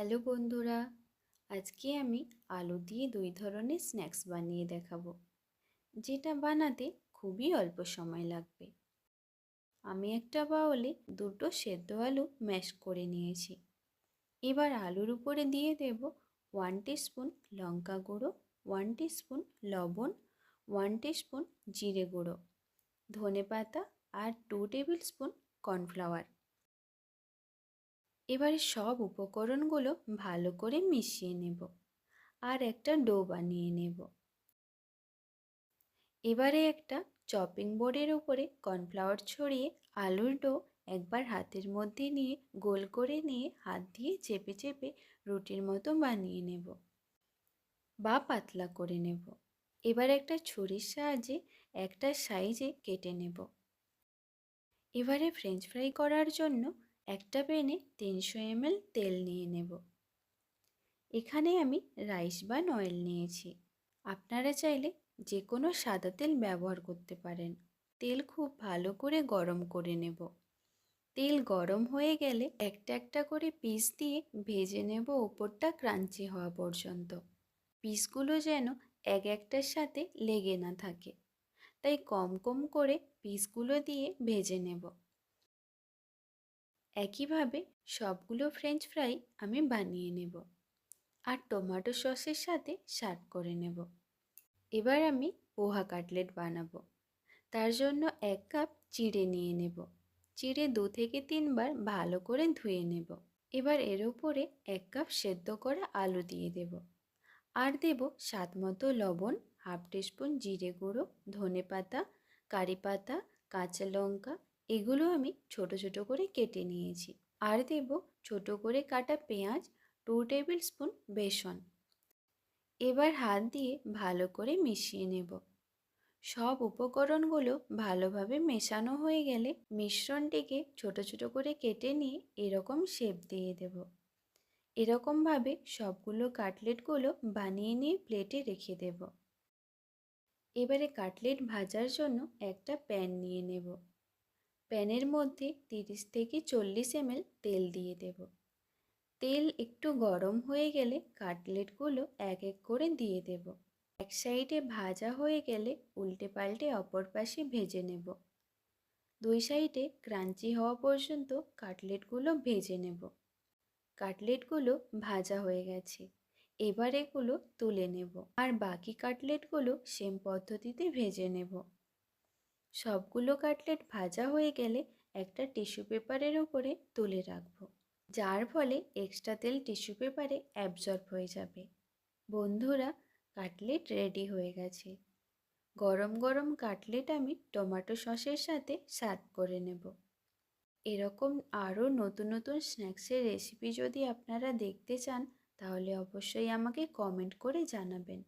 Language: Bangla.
হ্যালো বন্ধুরা, আজকে আমি আলু দিয়ে দুই ধরনের স্ন্যাক্স বানিয়ে দেখাবো, যেটা বানাতে খুবই অল্প সময় লাগবে। আমি একটা বাউলে দুটো সেদ্ধ আলু ম্যাশ করে নিয়েছি। এবার আলুর উপরে দিয়ে দেব 1 স্পুন লঙ্কা গুঁড়ো, 1 স্পুন লবণ, 1 স্পুন জিরে গুঁড়ো, ধনেপাতা আর 2 টেবিল স্পুন কর্নফ্লাওয়ার। এবারে সব উপকরণগুলো ভালো করে মিশিয়ে নেব আর একটা ডো বানিয়ে নেব। এবারে একটা চপিং বোর্ডের উপরে কর্নফ্লাওয়ার ছড়িয়ে আলুর ডো একবার হাতের মধ্যে নিয়ে গোল করে নিয়ে হাত দিয়ে চেপে চেপে রুটির মতো বানিয়ে নেব বা পাতলা করে নেব। এবার একটা ছুরির সাহায্যে একটা সাইজে কেটে নেব। এবারে ফ্রেঞ্চ ফ্রাই করার জন্য একটা প্যানে 300 ml তেল নিয়ে নেব। এখানে আমি রাইস ব্রান অয়েল নিয়েছি। আপনারা চাইলে যে কোনো সাদা তেল ব্যবহার করতে পারেন। তেল খুব ভালো করে গরম করে নেব। তেল গরম হয়ে গেলে একটা একটা করে পিস দিয়ে ভেজে নেব ওপরটা ক্রাঞ্চি হওয়া পর্যন্ত। পিসগুলো যেন এক একটার সাথে লেগে না থাকে, তাই কম কম করে পিসগুলো দিয়ে ভেজে নেব। একইভাবে সবগুলো ফ্রেঞ্চ ফ্রাই আমি বানিয়ে নেব আর টমেটো সসের সাথে সার্ভ করে নেব। এবার আমি পোহা কাটলেট বানাবো। তার জন্য 1 কাপ চিড়ে নিয়ে নেব। চিড়ে 2 থেকে 3 বার ভালো করে ধুয়ে নেব। এবার এর উপরে 1 কাপ সেদ্ধ করা আলু দিয়ে দেব আর দেব স্বাদ মতো লবণ, হাফ টিস্পুন জিরে গুঁড়ো, ধনেপাতা, কারি পাতা, কাঁচা লঙ্কা, এগুলো আমি ছোট ছোট করে কেটে নিয়েছি। আর দেব ছোট করে কাটা পেঁয়াজ, 2 টেবিল স্পুন বেসন। এবার হাত দিয়ে ভালো করে মিশিয়ে নেব। সব উপকরণগুলো ভালোভাবে মেশানো হয়ে গেলে মিশ্রণটিকে ছোট ছোট করে কেটে নিয়ে এরকম শেপ দিয়ে দেব। এরকমভাবে সবগুলো কাটলেটগুলো বানিয়ে নিয়ে প্লেটে রেখে দেব। এবারে কাটলেট ভাজার জন্য একটা প্যান নিয়ে নেব। প্যানের মধ্যে 30 থেকে 40 ml তেল দিয়ে দেব। তেল একটু গরম হয়ে গেলে কাটলেটগুলো এক এক করে দিয়ে দেব। এক সাইডে ভাজা হয়ে গেলে উল্টে পাল্টে অপর পাশে ভেজে নেব। দুই সাইডে ক্রাঞ্চি হওয়া পর্যন্ত কাটলেটগুলো ভেজে নেব। কাটলেটগুলো ভাজা হয়ে গেছে। এবার এগুলো তুলে নেব আর বাকি কাটলেটগুলো সেম পদ্ধতিতে ভেজে নেব। সবগুলো কাটলেট ভাজা হয়ে গেলে একটা টিস্যু পেপারের উপরে তুলে রাখব, যার ফলে এক্সট্রা তেল টিস্যু পেপারে অ্যাবজর্ব হয়ে যাবে। বন্ধুরা, কাটলেট রেডি হয়ে গেছে। গরম গরম কাটলেট আমি টমেটো সসের সাথে সার্ভ করে নেব। এরকম আরও নতুন নতুন স্ন্যাক্সের রেসিপি যদি আপনারা দেখতে চান, তাহলে অবশ্যই আমাকে কমেন্ট করে জানাবেন।